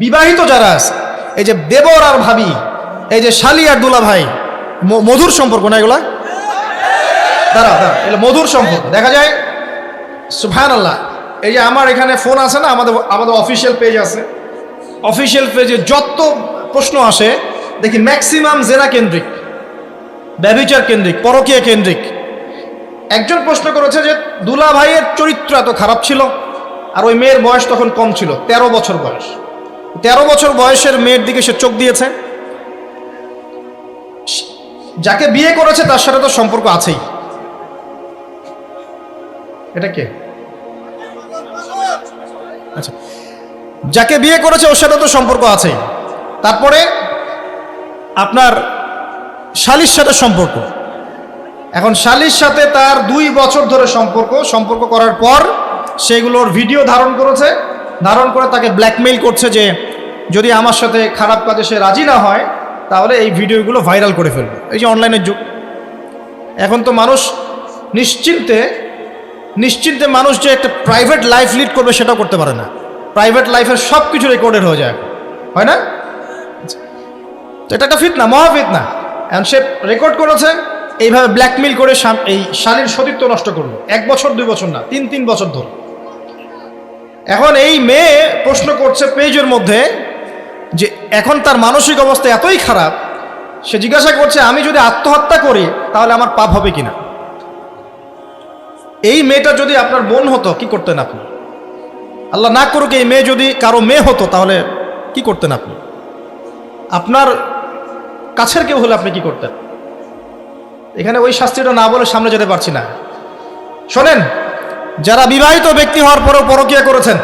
বিবাহিত যারা আছে, এই যে দেবর আর ভাবি, এই যে শালি আর দুলা ভাই, মধুর সম্পর্ক না এগুলা? দাঁড়া এগুলো মধুর সম্পর্ক দেখা যায়। সুবহানাল্লাহ। এই যে আমার এখানে ফোন আছে না, আমাদের অফিসিয়াল পেজ আছে, অফিসিয়াল পেজে যত প্রশ্ন আসে দেখি ম্যাক্সিমাম জেনা কেন্দ্রিক, ব্যভিচার কেন্দ্রিক, পরকীয়া কেন্দ্রিক। একজন প্রশ্ন করেছে যে দুলা ভাইয়ের চরিত্র এত খারাপ ছিল, আর ওই মেয়ের বয়স তখন কম ছিল, 13 বছর বয়স। 13 বছর বয়সের মেয়ের দিকে সে চোখ দিয়েছে। যাকে বিয়ে করেছে তার সাথে তো সম্পর্ক আছেই। এটা কে? আচ্ছা, যাকে বিয়ে করেছে ওর সাথে তো সম্পর্ক আছেই। তারপরে আপনার শালির সাথে সম্পর্ক। এখন শালির সাথে তার 2 বছর ধরে সম্পর্ক করার পর সেগুলোর ভিডিও ধারণ করেছে, ধারণ করে তাকে ব্ল্যাকমেইল করছে যে যদি আমার সাথে খারাপ কাজে সে রাজি না হয় তাহলে এই ভিডিওগুলো ভাইরাল করে ফেলবে। এই যে অনলাইনের যুগ, এখন তো মানুষ নিশ্চিন্তে মানুষ যে একটা প্রাইভেট লাইফ লিড করবে সেটাও করতে পারে না। প্রাইভেট লাইফের সব কিছু রেকর্ডেড হয়ে যায়, হয় না? তো এটা একটা ফিতনা, মহা ফিতনা। এখন সে রেকর্ড করেছে, এইভাবে ব্ল্যাকমেইল করে এই শালীর সতীত্ব নষ্ট করলো। 1 বছর 2 বছর না, 3 বছর ধরে। এখন এই মেয়ে প্রশ্ন করছে পেজের মধ্যে যে এখন তার মানসিক অবস্থা এতই খারাপ, সে জিজ্ঞাসা করছে আমি যদি আত্মহত্যা করি তাহলে আমার পাপ হবে কিনা। এই মেয়েটা যদি আপনার বোন হতো কি করতেন আপনি? আল্লাহ না করুক এই মেয়ে যদি কারো মেয়ে হতো তাহলে কি করতেন আপনি? আপনার কাছের কেউ হলে আপনি কি করতেন? এখানে ওই শাস্তিটা না বলে সামনে যেতে পারছি না। শোনেন, যারা বিবাহিত ব্যক্তি হওয়ার পরেও পরকীয়া করেছেন,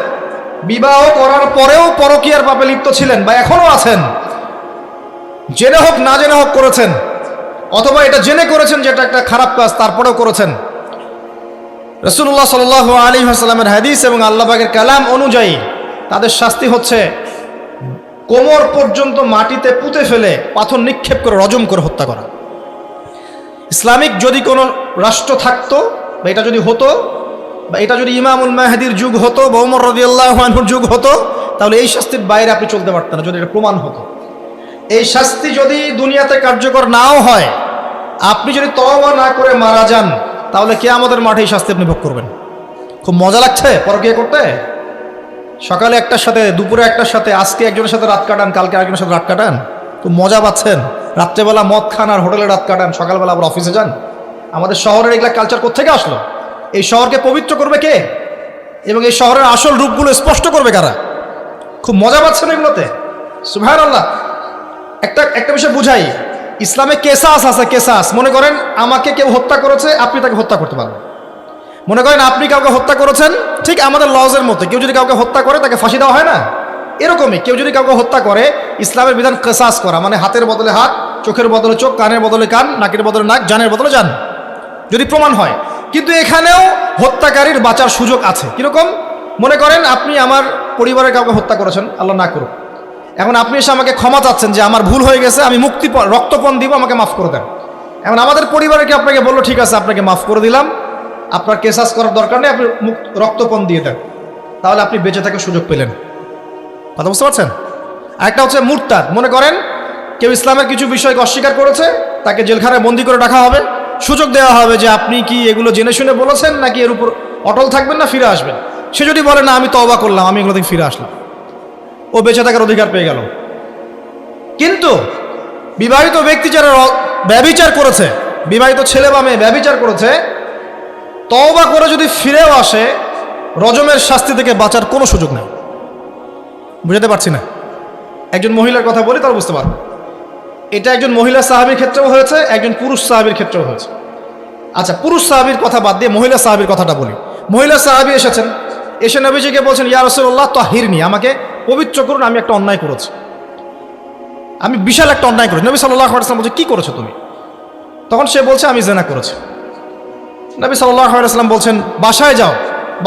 বিবাহ করার পরেও পরকীয়ার পাপে লিপ্ত ছিলেন বা এখনো আছেন, জেনে হোক না জেনে হোক করেছেন, অথবা এটা জেনে করেছেন যেটা একটা খারাপ কাজ তারপরেও করেছেন, রাসূলুল্লাহ সাল্লাল্লাহু আলাইহি ওয়াসাল্লামের হাদিস এবং আল্লাহ পাকের কালাম অনুযায়ী তাদের শাস্তি হচ্ছে কোমর পর্যন্ত মাটিতে পুঁতে ফেলে পাথর নিক্ষেপ করে রজম করে হত্যা করা। ইসলামিক যদি কোনো রাষ্ট্র থাকতো বা এটা যদি হতো, বা এটা যদি ইমামুল মাহদির যুগ হতো বা ওমর রাদিয়াল্লাহু আনহুর যুগ হতো, তাহলে এই শাস্তির বাইরে আপনি চলতে পারতেন না যদি এটা প্রমাণ হতো। এই শাস্তি যদি দুনিয়াতে কার্যকর নাও হয়, আপনি যদি তওবা না করে মারা যান তাহলে কিয়ামতের মাঠে এই শাস্তি আপনি ভোগ করবেন। খুব মজা লাগছে পরকীয়া করতে? সকালে একটার সাথে, দুপুরে একটার সাথে, আজকে একজনের সাথে রাত কাটান, কালকে আরেকজনের সাথে রাত কাটান, খুব মজা পাচ্ছেন। রাত্রেবেলা মদ খান আর হোটেলে রাত কাটান, সকালবেলা আবার অফিসে যান। আমাদের শহরের এগুলা কালচার কোত্থেকে আসলো? এই শহরকে পবিত্র করবে কে এবং এই শহরের আসল রূপগুলো স্পষ্ট করবে কারা? খুব মজা পাচ্ছেন এগুলোতে। সুবহানাল্লাহ। একটা বিষয় বুঝাই, ইসলামে কেসাস আছে, কেসাস। মনে করেন আমাকে কেউ হত্যা করেছে, আপনি তাকে হত্যা করতে পারবেন। মনে করেন আপনি কাউকে হত্যা করেছেন, ঠিক আমাদের লজের মতো কেউ যদি কাউকে হত্যা করে তাকে ফাঁসি দেওয়া হয় না, এরকমই কেউ যদি কাউকে হত্যা করে ইসলামের বিধান কেসাস করা, মানে হাতের বদলে হাত, চোখের বদলে চোখ, কানের বদলে কান, নাকের বদলে নাক, জানের বদলে জান, যদি প্রমাণ হয়। কিন্তু এখানেও হত্যাকারীর বাঁচার সুযোগ আছে। কিরকম? মনে করেন আপনি আমার পরিবারের কাউকে হত্যা করেছেন, আল্লাহ না করুক। এখন আপনি এসে আমাকে ক্ষমা চাচ্ছেন যে আমার ভুল হয়ে গেছে, আমি রক্তপণ দিব, আমাকে মাফ করে দেন। এখন আমাদের পরিবারকে আপনাকে বললো ঠিক আছে আপনাকে মাফ করে দিলাম, আপনার কেসাস করার দরকার নেই, আপনি রক্তপণ দিয়ে দেন, তাহলে আপনি বেঁচে থাকার সুযোগ পেলেন। কথা বুঝতে পারছেন? আরেকটা হচ্ছে মুরতাদ। মনে করেন কেউ ইসলামের কিছু বিষয়কে অস্বীকার করেছে, তাকে জেলখানায় বন্দি করে রাখা হবে, সুযোগ দেওয়া হবে যে আপনি কি এগুলো জেনে শুনে বলেছেন নাকি এর উপর অটল থাকবেন না ফিরে আসবেন। সে যদি বলে না আমি তওবা করলাম, আমি এগুলো থেকে ফিরে আসলাম, ও বেঁচে থাকার অধিকার পেয়ে গেল। কিন্তু বিবাহিত ব্যক্তি যারা ব্যভিচার করেছে, বিবাহিত ছেলে বা মেয়ে ব্যভিচার করেছে, তওবা করে যদি ফিরেও আসে, রজমের শাস্তি থেকে বাঁচার কোনো সুযোগ নেই। বুঝাতে পারছি না? একজন মহিলার কথা বলি তারা বুঝতে পারবে। এটা একজন মহিলা সাহাবীর ক্ষেত্রেও হয়েছে, একজন পুরুষ সাহাবীর ক্ষেত্রেও হয়েছে। আচ্ছা, পুরুষ সাহাবীর কথা বাদ দিয়ে মহিলা সাহাবীর কথাটা বলি। মহিলা সাহাবী এসেছেন, এসে নবীজিকে বলছেন ইয়া রাসূলুল্লাহ তাহিরনি, আমাকে পবিত্র করুন, আমি একটা অন্যায় করেছি, আমি বিশাল একটা অন্যায় করেছি। নবী সাল্লাল্লাহু আলাইহি ওয়াসাল্লাম বলছে কি করেছো তুমি? তখন সে বলছে আমি জিনা করেছি। নবী সাল্লাল্লাহু আলাইহি ওয়াসাল্লাম বলছেন বাসায় যাও,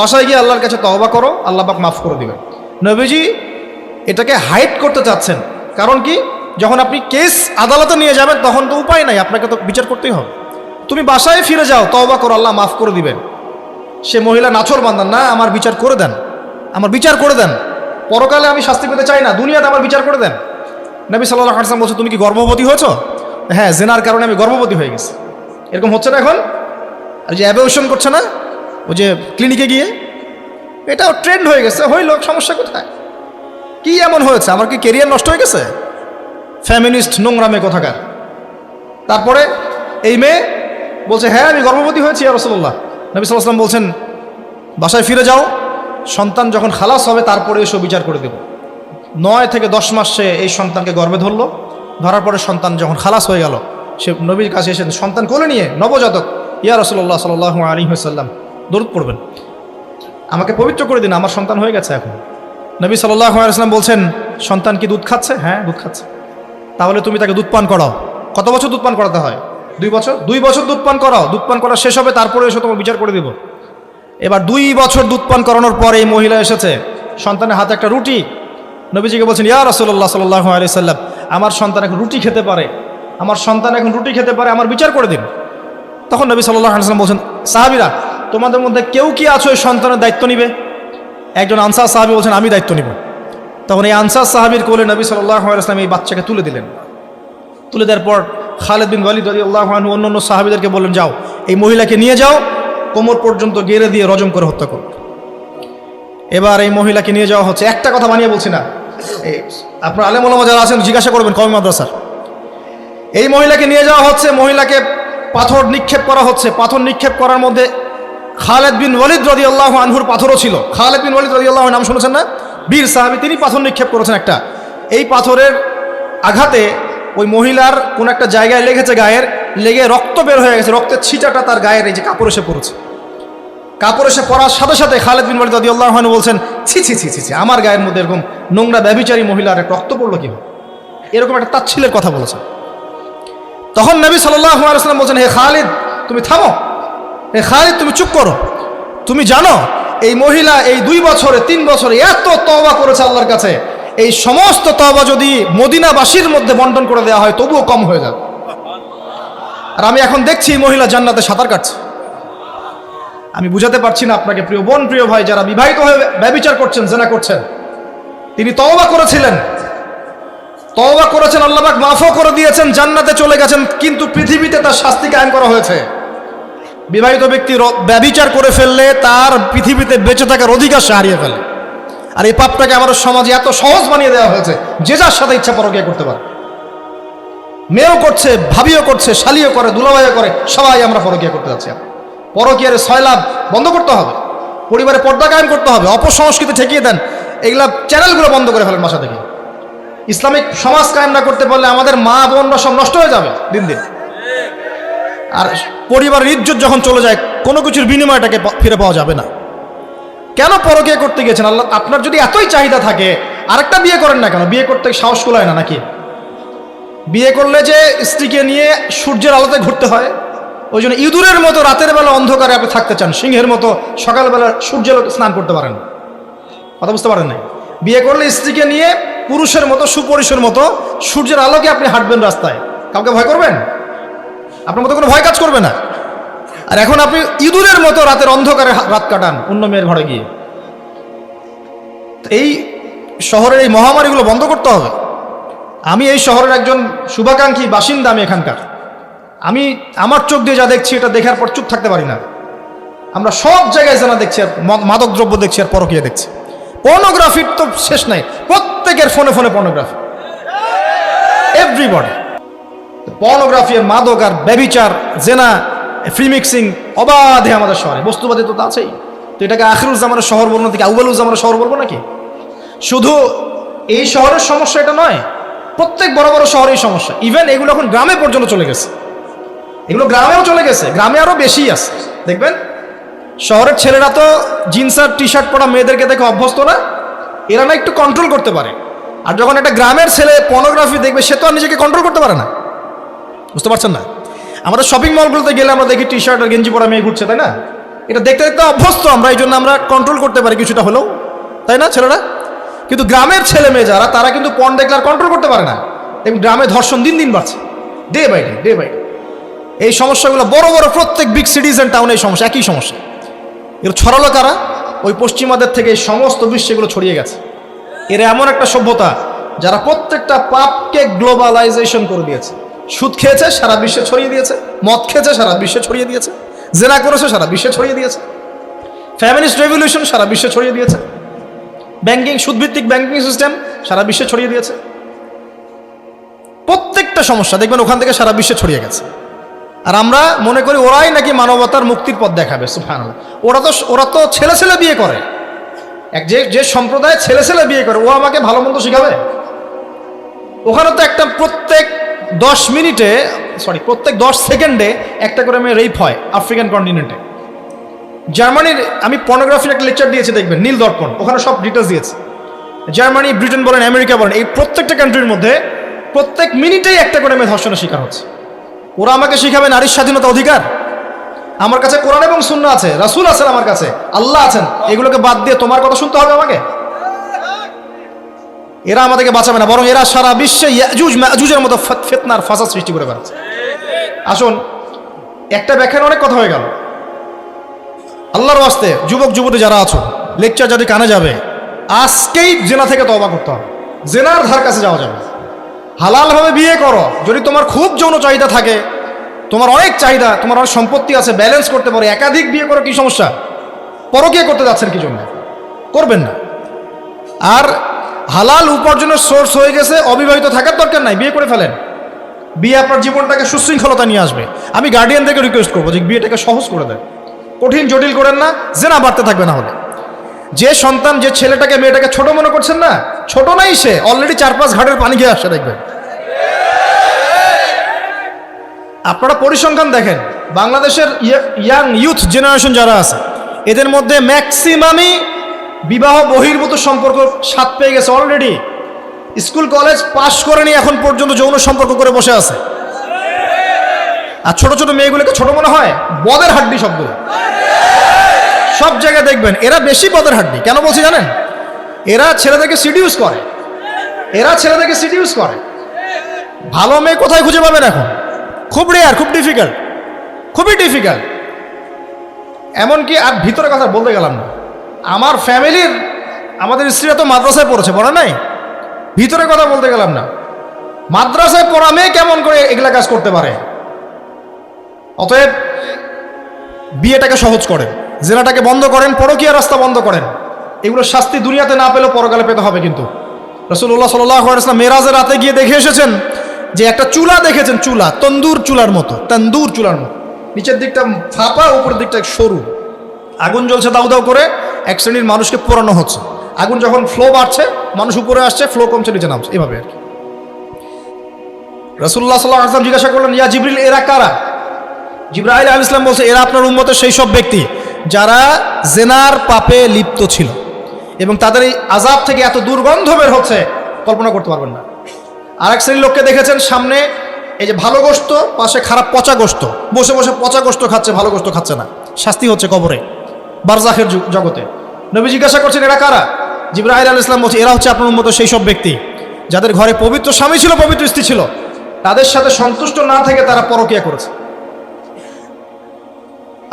বাসায় গিয়ে আল্লাহর কাছে তওবা করো, আল্লাহ পাক মাফ করে দিবেন। নবীজি এটাকে হাইড করতে চাচ্ছেন, কারণ কি যখন আপনি কেস আদালতে নিয়ে যাবেন তখন তো উপায় নাই, আপনাকে তো বিচার করতেই হবে। তুমি বাসায় ফিরে যাও, তওবা করো, আল্লাহ মাফ করে দিবেন। সে মহিলা নাছর বান্দান, না আমার বিচার করে দেন, আমার বিচার করে দেন। পরকালে আমি শাস্তি পেতে চাই না, দুনিয়াতে আমার বিচার করে দেন। নবী সাল্লাল্লাহু আলাইহি ওয়াসাল্লাম বলছে, তুমি কি গর্ভবতী হয়েছো? হ্যাঁ, জেনার কারণে আমি গর্ভবতী হয়ে গেছি। এরকম হচ্ছে না এখন? আর যে অ্যাবর্শন করছে না ওই যে ক্লিনিকে গিয়ে, এটাও ট্রেন্ড হয়ে গেছে। হইল, সমস্যা কোথায়? কি এমন হয়েছে? আমার কি কেরিয়ার নষ্ট হয়ে গেছে? ফ্যামিনিস্ট নোংরামে কোথাকার। তারপরে এই মেয়ে বলছে, হ্যাঁ আমি গর্ভবতী হয়েছি ইয়া রাসূলুল্লাহ। নবী সাল্লাল্লাহু আলাইহি ওয়াসাল্লাম বলছেন, বাসায় ফিরে যাও, সন্তান যখন খালাস হবে তারপরে এসব বিচার করে দেব। 9 থেকে 10 মাস সে এই সন্তানকে গর্ভে ধরলো। ধরার পরে সন্তান যখন খালাস হয়ে গেল, সে নবীর কাছে এসে সন্তান কোলে নিয়ে, নবজাতক, ইয়া রাসূলুল্লাহ সাল্লাল্লাহু আলাইহি ওয়াসাল্লাম দরুদ পড়বেন, আমাকে পবিত্র করে দিন, আমার সন্তান হয়ে গেছে এখন। নবী সাল্লাল্লাহু আলাইহি ওয়াসাল্লাম বলছেন, সন্তান কি দুধ খাচ্ছে? হ্যাঁ, দুধ খাচ্ছে। তাহলে তুমি তাকে দুধ পান করাও। কত বছর দুধ পান করাতে হয়? 2 বছর। 2 বছর দুধ পান করাও, দুধ পান করা শেষ হবে তারপরে এসে তোমার বিচার করে দিব। এবার 2 বছর দুধ পান করানোর পরে এই মহিলা এসেছে, সন্তানের হাতে একটা রুটি। নবীজিকে বলছেন, ইয়া রাসূলুল্লাহ সাল্লাল্লাহু আলাইহি ওয়াসাল্লাম, আমার সন্তান এখন রুটি খেতে পারে, আমার সন্তান এখন রুটি খেতে পারে, আমার বিচার করে দিন। তখন নবী সাল্লাল্লাহু আলাইহি ওয়াসাল্লাম বলছেন, সাহাবীরা, তোমাদের মধ্যে কেউ কি আছো এই সন্তানের দায়িত্ব নিবে? একজন আনসার সাহাবী বলছেন, আমি দায়িত্ব নিব। তখন এই আনসার সাহাবীর কোলে নবী সাল্লাল্লাহু আলাইহি ওয়াসাল্লাম এই বাচ্চাকে তুলে দিলেন। তুলে দেওয়ার পর খালিদ বিন ওয়ালিদ রাদিয়াল্লাহু আনহু অন্যান্য সাহাবীদেরকে বললেন, যাও এই মহিলাকে নিয়ে যাও, কোমর পর্যন্ত গেড়ে দিয়ে রজম করে হত্যা করো। এবার এই মহিলাকে নিয়ে যাওয়া হচ্ছে। একটা কথা বানিয়ে বলছি না, আপনার আলেম ওলামা যারা আছেন জিজ্ঞাসা করবেন কওমি মাদ্রাসার। এই মহিলাকে নিয়ে যাওয়া হচ্ছে, মহিলাকে পাথর নিক্ষেপ করা হচ্ছে। পাথর নিক্ষেপ করার মধ্যে খালিদ বিন ওয়ালিদ রাদিয়াল্লাহু আনহুর পাথরও ছিল। খালিদ বিন ওয়ালিদ রাদিয়াল্লাহু আনহু নাম শুনেছেন না? বীর সাহাবী, তিনি পাথর নিক্ষেপ করেছেন একটা। এই পাথরের আঘাতে ওই মহিলার কোন একটা জায়গায় লেগেছে, গায়ের লেগে রক্ত বের হয়ে গেছে। রক্তের ছিটাটা তার গায়ের এই যে কাপড় এসে পড়েছে। কাপড় এসে পড়ার সাথে সাথে খালিদ বিন ওয়ালিদ রাদিয়াল্লাহু আনহু বলছেন, ছি ছি ছি ছি, আমার গায়ের মধ্যে এরকম নোংরা ব্যভিচারী মহিলার রক্ত পড়লো কিভাবে? এরকম একটা তাচ্ছিলের কথা বলেছেন। তখন নবী সাল্লাল্লাহু আলাইহি ওয়াসাল্লাম বলছেন, হে খালিদ তুমি থামো, হে খালিদ তুমি চুপ করো। তুমি জানো এই মহিলা এই 2 বছরে 3 বছরে এত তওবা করেছে আল্লাহর কাছে, এই সমস্ত তওবা যদি মদিনাবাসীর মধ্যে বন্টন করে দেওয়া হয় তবুও কম হয়ে যাবে। আর আমি এখন দেখছি এই মহিলা জান্নাতে সাঁতার কাটছে। আমি বুঝাতে পারছি না আপনাকে প্রিয় বোন, প্রিয় ভাই, যারা বিবাহিত হয়ে ব্যভিচার করছেন, জেনা করছেন, তিনি তওবা করেছিলেন, তওবা করেছেন, আল্লাহ পাক মাফও করে দিয়েছেন, জান্নাতে চলে গেছেন, কিন্তু পৃথিবীতে তার শাস্তি কায়েম করা হয়েছে। বিবাহিত ব্যক্তি ব্যভিচার করে ফেললে তার পৃথিবীতে বেঁচে থাকার অধিকার সে হারিয়ে ফেলে। আর এই পাপটাকে আমাদের সমাজে এত সহজ বানিয়ে দেওয়া হয়েছে, যে যার সাথে ইচ্ছা পরকীয়া করতে পারে। মেয়েও করছে, ভাবিও করছে, শালিও করে, দুলাভাইও করে, সবাই আমরা পরকীয়া করতে যাচ্ছি। পরকীয়ার সয়লাভ বন্ধ করতে হবে, পরিবারে পর্দা কায়েম করতে হবে, অপসংস্কৃতি ঠেকিয়ে দেন, এগুলা চ্যানেলগুলো বন্ধ করে ফেলেন বাসা থেকে। ইসলামিক সমাজ কায়েম না করতে পারলে আমাদের মা বোনরা সব নষ্ট হয়ে যাবে দিন দিন। আর পরিবারের ইজ্জত যখন চলে যায়, কোনো কিছুর বিনিময়টাকে ফিরে পাওয়া যাবে না। কেন পরকীয়া করতে গেছেন? আল্লাহ, আপনার যদি এতই চাহিদা থাকে আরেকটা বিয়ে করেন না কেন? বিয়ে করতে সাহস কুলায় না নাকি? বিয়ে করলে যে স্ত্রীকে নিয়ে সূর্যের আলোতে ঘুরতে হয়, ওই জন্য ইঁদুরের মতো রাতের বেলা অন্ধকারে আপনি থাকতে চান, সিংহের মতো সকালবেলা সূর্যের আলোতে স্নান করতে পারেন। কথা বুঝতে পারেন না? বিয়ে করলে স্ত্রীকে নিয়ে পুরুষের মতো, সুপুরুষের মতো সূর্যের আলোকে আপনি হাঁটবেন রাস্তায়, কাউকে ভয় করবেন? আপনার মতো কোনো ভয় কাজ করবে না। আর এখন আপনি ইঁদুরের মতো রাতের অন্ধকারে রাত কাটান অন্য মেয়ের ঘরে গিয়ে। এই শহরের এই মহামারীগুলো বন্ধ করতে হবে। আমি এই শহরের একজন শুভাকাঙ্ক্ষী বাসিন্দা, আমি এখানকার। আমি আমার চোখ দিয়ে যা দেখছি, এটা দেখার পর চুপ থাকতে পারি না। আমরা সব জায়গায় জানা দেখছি, আর মাদক দ্রব্য দেখছি, আর পরকীয়া দেখছি। পর্নোগ্রাফির তো শেষ নাই, প্রত্যেকের ফোনে ফোনে পর্নোগ্রাফি, এভরিবডি। পর্নোগ্রাফি, মাদক আর ব্যভিচার, জেনা, ফ্রি মিক্সিং অবাধে আমাদের শহরে। বস্তুবাদী তো আছেই। তো এটাকে আখিরুজ্জামানের শহর বলবো নাকি আউয়ালুজ্জামানের শহর বলবো নাকি? শুধু এই শহরের সমস্যা এটা নয়, প্রত্যেক বড় বড় শহরেই সমস্যা। ইভেন এগুলো এখন গ্রামে পর্যন্ত চলে গেছে, এগুলো গ্রামেও চলে গেছে, গ্রামে আরো বেশি আছে। দেখবেন শহরের ছেলেরা তো জিন্স আর টি শার্ট পরা মেয়েদেরকে দেখে অভ্যস্ত না, এরা না একটু কন্ট্রোল করতে পারে। আর যখন একটা গ্রামের ছেলে পর্নোগ্রাফি দেখবে, সে তো আর নিজেকে কন্ট্রোল করতে পারে না। বুঝতে পারছেন না? আমাদের শপিং মলগুলোতে গেলে আমরা দেখি টি শার্ট আর গেঞ্জি পরা মেয়ে ঘুরছে, তাই না? এটা দেখতে দেখতে অভ্যস্ত আমরা, এই জন্য আমরা কন্ট্রোল করতে পারি কিছুটা হলেও, তাই না ছেলেরা? কিন্তু গ্রামের ছেলে মেয়ে যারা, তারা কিন্তু পর্ন দেখলে আর কন্ট্রোল করতে পারে না। এবং গ্রামে ধর্ষণ দিন দিন বাড়ছে, day by day, day by day. এই সমস্যাগুলো বড় বড় প্রত্যেক বিগ সিটিজ অ্যান্ড টাউনে এই সমস্যা, একই সমস্যা। এগুলো ছড়ালো কারা? ওই পশ্চিমাদের থেকে এই সমস্ত বিশ্বে এগুলো ছড়িয়ে গেছে। এরা এমন একটা সভ্যতা যারা প্রত্যেকটা পাপকে গ্লোবালাইজেশন করে দিয়েছে। সুদ খেয়েছে, সারা বিশ্বে ছড়িয়ে দিয়েছে। মদ খেয়েছে, সারা বিশ্বে ছড়িয়ে দিয়েছে। জেনা করেছে, সারা বিশ্বে ছড়িয়ে দিয়েছে। ফ্যামিলিস্ট রেভলিউশন সারা বিশ্বে ছড়িয়ে দিয়েছে। ব্যাংকিং, সুদভিত্তিক ব্যাংকিং সিস্টেম সারা বিশ্বে ছড়িয়ে দিয়েছে। প্রত্যেকটা সমস্যা দেখবেন ওখান থেকে সারা বিশ্বে ছড়িয়ে গেছে। আর আমরা মনে করি ওরাই নাকি মানবতার মুক্তির পথ দেখাবে। সুবহানাল্লাহ। ওরা তো ছেলে ছেলে বিয়ে করে। যে সম্প্রদায় ছেলে ছেলে বিয়ে করে, ও আমাকে ভালো মন্দ শিখাবে? ওখানে তো একটা প্রত্যেক 10 সেকেন্ডে একটা করে মেয়ে রেপ হয় আফ্রিকান কন্টিনেন্টে। জার্মানির, আমি পর্নোগ্রাফির একটা লেকচার দিয়েছি, দেখবেন নীল দর্পণ, ওখানে সব ডিটেলস দিয়েছে। জার্মানি, ব্রিটেন বলেন, আমেরিকা বলেন, এই প্রত্যেকটা কান্ট্রির মধ্যে প্রত্যেক মিনিটেই একটা করে মেয়ে ধর্ষণের শিকার হচ্ছে। ওরা আমাকে শিখাবে নারীর স্বাধীনতা, অধিকার? আমার কাছে কোরআন এবং সুন্নাহ আছে, রাসূল আছেন, আমার কাছে আল্লাহ আছেন। এগুলোকে বাদ দিয়ে তোমার কথা শুনতে হবে আমাকে? এরা আমাদেরকে বাঁচাবে না, বরং এরা সারা বিশ্বে ইয়াজুজ মাজুজের মতো ফিতনার ফাসাদ সৃষ্টি করে বেড়াচ্ছে। আসুন, একটা ব্যাখ্যার অনেক কথা হয়ে গেল। আল্লাহর ওয়াস্তে যুবক যুবতী যারা আছো, লেকচার যদি কানে যাবে, আজকেই জেনা থেকে তওবা করতে হবে। জেনার ধার কাছে যাওয়া যাবে। হালালভাবে বিয়ে করো। যদি তোমার খুব যৌন চাহিদা থাকে, তোমার অনেক চাহিদা, তোমার অনেক সম্পত্তি আছে, ব্যালেন্স করতে পারো, একাধিক বিয়ে করো, কি সমস্যা? পরকীয়া করতে যাচ্ছেন কি জন্য? করবেন না। আর হালাল উপার্জনের সোর্স হয়ে গেছে, অবিবাহিত থাকার দরকার নাই, বিয়ে করে ফেলেন। বিয়ে আপনার জীবনটাকে সুশৃঙ্খলতা নিয়ে আসবে। আমি গার্ডিয়ানদেরকে রিকোয়েস্ট করবো যে বিয়েটাকে সহজ করে দেন, কঠিন জটিল করেন না, জেনা বাড়তে থাকবে। না হলে যে সন্তান, যে ছেলেটাকে মেয়েটাকে ছোট মনে করছেন না, ছোট নাই, সে অলরেডি 4-5 ঘাটের পানি খেয়ে আসছে, দেখবেন। আপনারা পরিসংখ্যান দেখেন, বাংলাদেশের ইয়াং ইউথ জেনারেশন যারা আছে, এদের মধ্যে ম্যাক্সিমামই বিবাহ বহির্ভূত সম্পর্ক স্বাদ পেয়ে গেছে অলরেডি। স্কুল কলেজ পাশ করেনি, এখন পর্যন্ত যৌন সম্পর্ক করে বসে আছে। আর ছোট ছোট মেয়েগুলোকে ছোট মনে হয়, বদের হাড্ডি সবগুলো। সব জায়গায় দেখবেন এরা বেশি বদের হাড্ডি। কেন বলছি জানেন? এরা ছেলেদেরকে সিডিউস করে। ভালো মেয়ে কোথায় খুঁজে পাবেন এখন? খুব রেয়ার, খুব ডিফিকাল্ট, খুবই ডিফিকাল্ট। এমনকি আর ভিতরে কথা বলতে গেলাম না, আমার ফ্যামিলির, আমাদের স্ত্রীরা তো মাদ্রাসায় পড়েছে, পড়ে নাই? ভিতরে কথা বলতে গেলাম না, মাদ্রাসায় পড়া মেয়ে কেমন করে এগুলা কাজ করতে পারে? অতএব বিয়েটাকে সহজ করেন, জেনাটাকে বন্ধ করেন, পরকীয়া রাস্তা বন্ধ করেন। এগুলোর শাস্তি দুনিয়াতে না পেলেও পরকালে পেতে হবে। কিন্তু রাসূলুল্লাহ সাল্লাল্লাহু আলাইহি ওয়াসাল্লাম মেরাজের রাতে গিয়ে দেখে এসেছেন যে একটা চুলা দেখেছেন, চুলা, তন্দুর চুলার মতো, নিচের দিকটা ফাঁপা, উপরের দিকটা সরু, আগুন জ্বলছে দাউ দাউ করে, এক শ্রেণীর মানুষকে পোড়ানো হচ্ছে। আগুন যখন ফ্লো বাড়ছে, মানুষ উপরে আসছে, ফ্লো কমছে, নিচে নামছে, এভাবে আর কি। রাসূলুল্লাহ সাল্লাল্লাহু আলাইহি ওয়াসাল্লাম জিজ্ঞাসা করলেন, ইয়া জিবরিল, এরা কারা? জিবরাইল আলাইহিস সালাম বলছে, এরা আপনার উম্মতের সেই সব ব্যক্তি যারা জেনার পাপে লিপ্ত ছিল, এবং তাদের এই আযাব থেকে এত দুর্গন্ধ বের হচ্ছে কল্পনা করতে পারবেন না। আর এক শ্রেণীর লোককে দেখেছেন, সামনে এই যে ভালো গোশত, পাশে খারাপ পচা গোশত, বসে বসে পচা গোশত খাচ্ছে, ভালো গোশত খাচ্ছে না। শাস্তি হচ্ছে কবরে, বারজাখের জগতে। নবী জিজ্ঞাসা করছেন, এরা কারা? জিবরাইল আলাইহিস সালাম বলছে, এরা হচ্ছে আপনার উম্মতের সেই সব ব্যক্তি যাদের ঘরে পবিত্র স্বামী ছিল, পবিত্র স্ত্রী ছিল, তাদের সাথে সন্তুষ্ট না থেকে তারা পরকীয়া করেছে।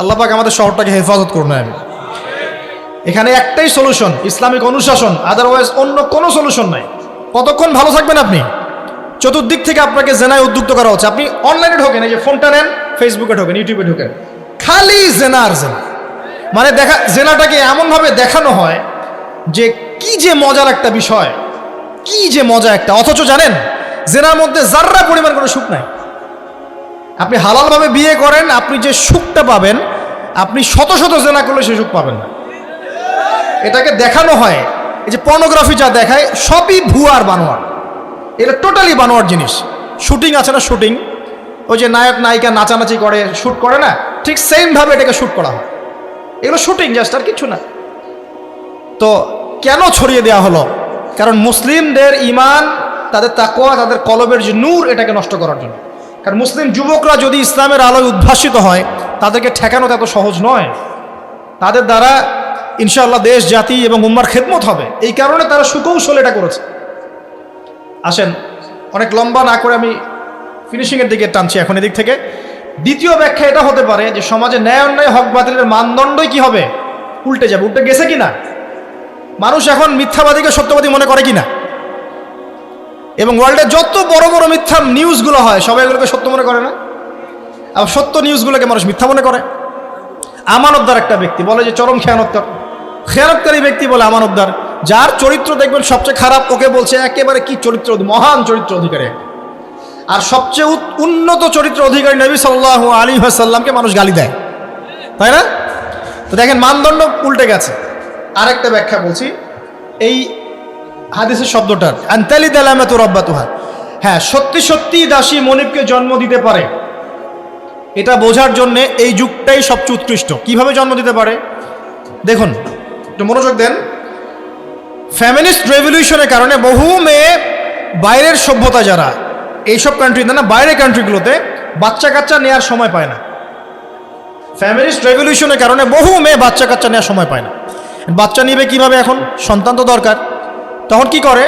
আল্লাহ পাক আমাদের শহরটাকে হেফাজত করুন। আমি এখানে একটাই সলিউশন, ইসলামিক অনুশাসন, আদারওয়াইজ অন্য কোনো সলিউশন নাই। কতক্ষণ ভালো থাকবেন আপনি? চতুর্দিক থেকে আপনাকে জেনায় উদ্যুক্ত করা হচ্ছে। আপনি অনলাইনে ঢোকেন, এই যে ফোনটা নেন, ফেসবুকে ঢোকেন, ইউটিউবে ঢোকেন, খালি জেনা আর জেনা। মানে জেনাটাকে এমনভাবে দেখানো হয় যে কি যে মজার একটা বিষয়, কি যে মজা একটা। অথচ জানেন, জেনার মধ্যে যার্রা পরিমাণ কোনো সুখ নাই। আপনি হালালভাবে বিয়ে করেন, আপনি যে সুখটা পাবেন, আপনি শত শত জেনা করলে সে সুখ পাবেন না। এটাকে দেখানো হয়, এই যে পর্নোগ্রাফি যা দেখায়, সবই ভুয়ার, বানোয়ার। এটা টোটালি বানোয়ার জিনিস। শুটিং আছে না, শুটিং, ওই যে নায়ক নায়িকা নাচানাচি করে, শ্যুট করে না, ঠিক সেমভাবে এটাকে শ্যুট করা হয়। এগুলো শুটিং, জাস্ট, আর কিছু না। তো কেন ছড়িয়ে দেওয়া হলো? কারণ মুসলিমদের ইমান, তাদের তাকওয়া, তাদের কলবের যে নূর, এটাকে নষ্ট করার জন্য। কারণ মুসলিম যুবকরা যদি ইসলামের আলোয় উদ্ভাসিত হয়, তাদেরকে ঠেকানো এত সহজ নয়। তাদের দ্বারা ইনশাআল্লাহ দেশ, জাতি এবং উম্মার খেদমত হবে। এই কারণে তারা সুকৌশল এটা করেছে। আসেন, অনেক লম্বা না করে আমি ফিনিশিংয়ের দিকে টানছি এখন এদিক থেকে। দ্বিতীয় ব্যাখ্যা এটা হতে পারে যে সমাজে ন্যায় অন্যায়, হক বাতিলের মানদণ্ডই কি হবে? উল্টে যাবে। উল্টে গেছে কি না? মানুষ এখন মিথ্যাবাদীকে সত্যবাদী মনে করে কিনা? এবং ওয়ার্ল্ডে যত বড় বড় মিথ্যা নিউজগুলো হয় সবাই এগুলোকে সত্য মনে করে না? আর সত্য নিউজগুলোকে মানুষ মিথ্যা মনে করে। আমানতদার একটা ব্যক্তি বলে যে চরম খেয়ানতকারী ব্যক্তি বলে আমানতদার। যার চরিত্র দেখবেন সবচেয়ে খারাপ, ওকে বলছে একেবারে কি চরিত্র, মহান চরিত্র অধিকারী। আর সবচেয়ে উন্নত চরিত্র অধিকারী নবী সাল্লাল্লাহু আলাইহি ওয়াসাল্লামকে মানুষ গালি দেয়, তাই না? তো দেখেন মানদণ্ড উল্টে গেছে। আরেকটা ব্যাখ্যা বলছি এই হাদিসের শব্দটার, আনতালি দালামাতু রাব্বাতুহা। হ্যাঁ, সত্যি সত্যি দাসী মনিবকে জন্ম দিতে পারে, এটা বোঝার জন্য এই যুগটাই সবচেয়ে উৎকৃষ্ট। কিভাবে জন্ম দিতে পারে দেখুন, একটু মনোযোগ দেন। ফ্যামিনিস্ট রেভলিউশনের কারণে বহু মেয়ে বাইরের সভ্যতা, যারা এইসব কান্ট্রিতে না, বাইরের কান্ট্রিগুলোতে বাচ্চা কাচ্চা নেওয়ার সময় পায় না। ফ্যামিলিস্ট রেভলিউশনের কারণে বহু মেয়ে বাচ্চা কাচ্চা নেওয়ার সময় পায় না। বাচ্চা নিবে কিভাবে? এখন সন্তান তো দরকার। তখন কি করে?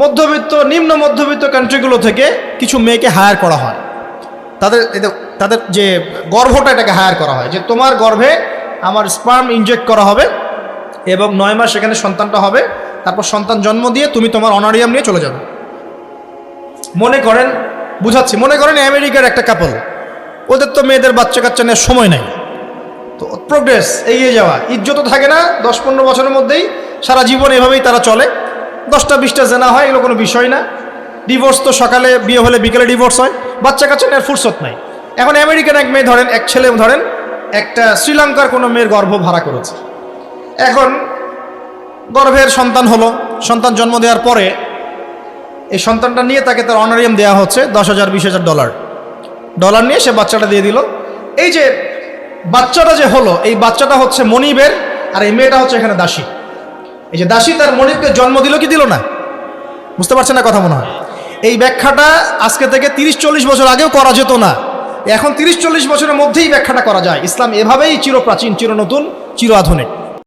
মধ্যবিত্ত, নিম্ন মধ্যবিত্ত কান্ট্রিগুলো থেকে কিছু মেয়েকে হায়ার করা হয়। তাদের যে গর্ভটা, এটাকে হায়ার করা হয়, যে তোমার গর্ভে আমার স্পার্ম ইনজেক্ট করা হবে এবং 9 মাস সেখানে সন্তানটা হবে, তারপর সন্তান জন্ম দিয়ে তুমি তোমার অনারিয়াম নিয়ে চলে যাবে। মনে করেন, বুঝাচ্ছি, মনে করেন আমেরিকার একটা কাপল, ওদের তো মেয়েদের বাচ্চা কাচ্চা নেওয়ার সময় নেই, তো প্রোগ্রেস, এগিয়ে যাওয়া, ইজ্জত থাকে না, 10-15 বছরের মধ্যেই সারা জীবন এভাবেই তারা চলে। 10টা 20টা জেনা হয়, এগুলো কোনো বিষয় না। ডিভোর্স তো সকালে বিয়ে হলে বিকেলে ডিভোর্স হয়, বাচ্চা কাচ্চা নেওয়ার ফুরসত নাই। এখন আমেরিকান এক মেয়ে ধরেন, এক ছেলে ধরেন একটা শ্রীলঙ্কার কোনো মেয়ের গর্ভ ভাড়া করেছে। এখন গর্ভের সন্তান হলো, সন্তান জন্ম দেওয়ার পরে এই সন্তানটা নিয়ে তাকে তার অনারিয়াম দেওয়া হচ্ছে $10,000-20,000 ডলার নিয়ে সে বাচ্চাটা দিয়ে দিল। এই যে বাচ্চাটা যে হলো, এই বাচ্চাটা হচ্ছে মনিবের, আর এই মেয়েটা হচ্ছে এখানে দাসী। এই যে দাসী তার মনিবকে জন্ম দিল কি দিল না? বুঝতে পারছেন না কথা মনে হয়? এই ব্যাখ্যাটা আজকে থেকে 30-40 বছর আগেও করা যেত না, এখন 30-40 বছরের মধ্যেই ব্যাখ্যাটা করা যায়। ইসলাম এভাবেই চিরপ্রাচীন, চির নতুন, চির আধুনিক।